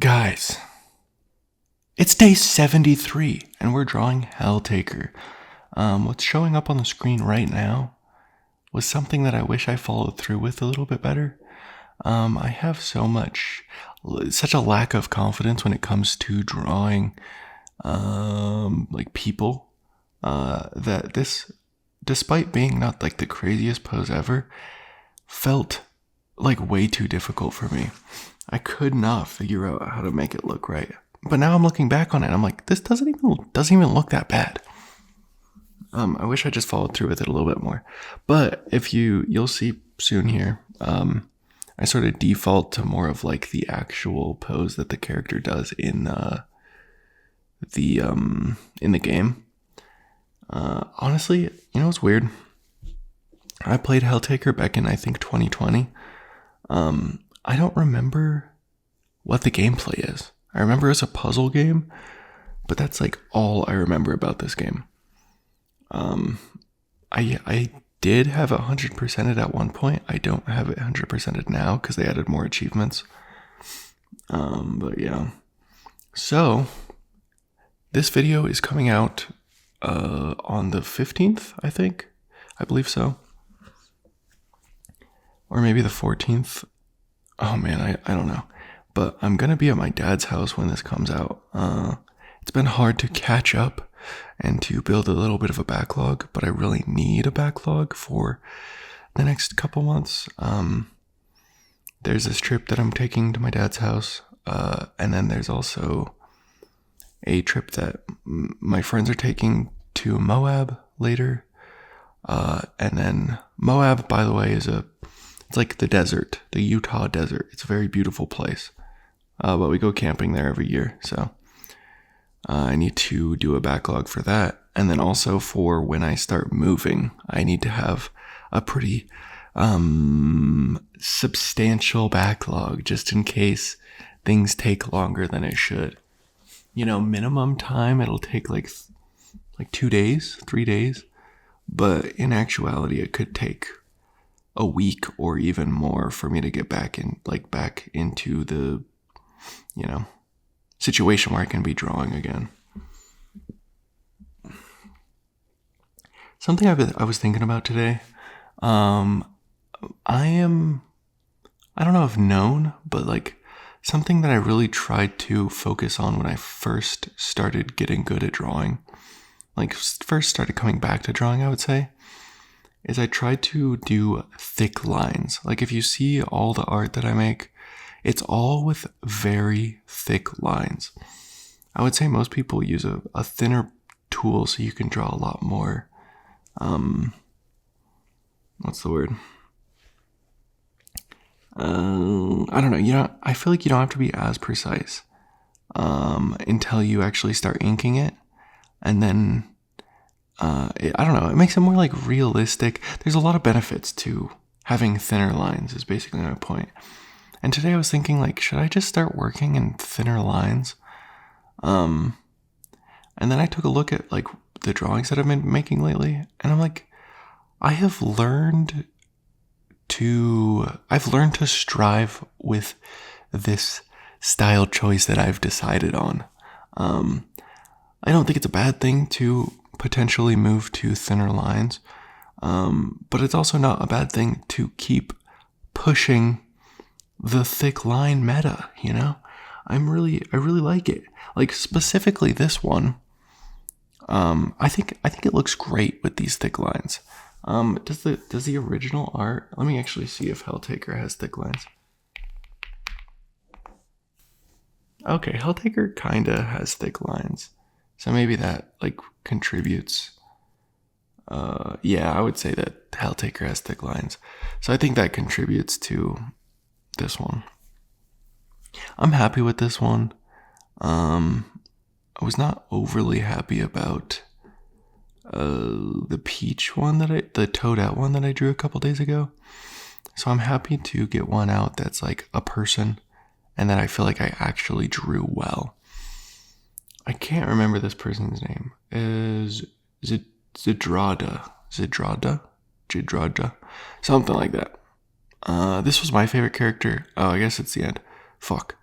Guys, it's day 73, and we're drawing Helltaker. What's showing up on the screen right now was something that I wish I followed through with a little bit better. I have such a lack of confidence when it comes to drawing, like people, that this, despite being not like the craziest pose ever, felt like way too difficult for me. I could not figure out how to make it look right. But now I'm looking back on it, I'm like, this doesn't even look that bad. I wish I just followed through with it a little bit more. But if you'll see soon here, I sort of default to more of like the actual pose that the character does in the game. Honestly, you know what's weird? I played Helltaker back in I think 2020. I don't remember what the gameplay is. I remember it's a puzzle game, but that's like all I remember about this game. I did have 100%ed at one point. I don't have it 100%ed now because they added more achievements. But yeah. So this video is coming out on the 15th, I think. I believe so. Or maybe the 14th. Oh man, I don't know. But I'm going to be at my dad's house when this comes out. It's been hard to catch up and to build a little bit of a backlog, but I really need a backlog for the next couple months. There's this trip that I'm taking to my dad's house, and then there's also a trip that my friends are taking to Moab later. And then Moab, by the way, it's like the desert, the Utah desert. It's a very beautiful place. But we go camping there every year, so I need to do a backlog for that. And then also for when I start moving, I need to have a pretty substantial backlog just in case things take longer than it should. You know, minimum time, it'll take like 2 days, 3 days. But in actuality, it could take a week or even more for me to get back into the, situation where I can be drawing again. Something I was thinking about today. I don't know if known, but like something that I really tried to focus on when I first started getting good at drawing, like first started coming back to drawing, I would say, is I tried to do thick lines. Like if you see all the art that I make, it's all with very thick lines. I would say most people use a thinner tool so you can draw a lot more, what's the word? I don't know. I feel like you don't have to be as precise until you actually start inking it. And then, I don't know, it makes it more like realistic. There's a lot of benefits to having thinner lines is basically my point. And today I was thinking like, should I just start working in thinner lines? And then I took a look at like the drawings that I've been making lately, and I'm like, I've learned to strive with this style choice that I've decided on. I don't think it's a bad thing to potentially move to thinner lines, but it's also not a bad thing to keep pushing the thick line meta, I really like it. Like specifically this one, I think it looks great with these thick lines. Does the original art? Let me actually see if Helltaker has thick lines. Okay, Helltaker kinda has thick lines, so maybe that like contributes. Yeah, I would say that Helltaker has thick lines, so I think that contributes to this one. I'm happy with this one. I was not overly happy about the peach one the Toadette one that I drew a couple days ago. So I'm happy to get one out that's like a person and that I feel like I actually drew well. I can't remember this person's name. Is it Zidrada? Something like that. This was my favorite character. Oh, I guess it's the end. Fuck.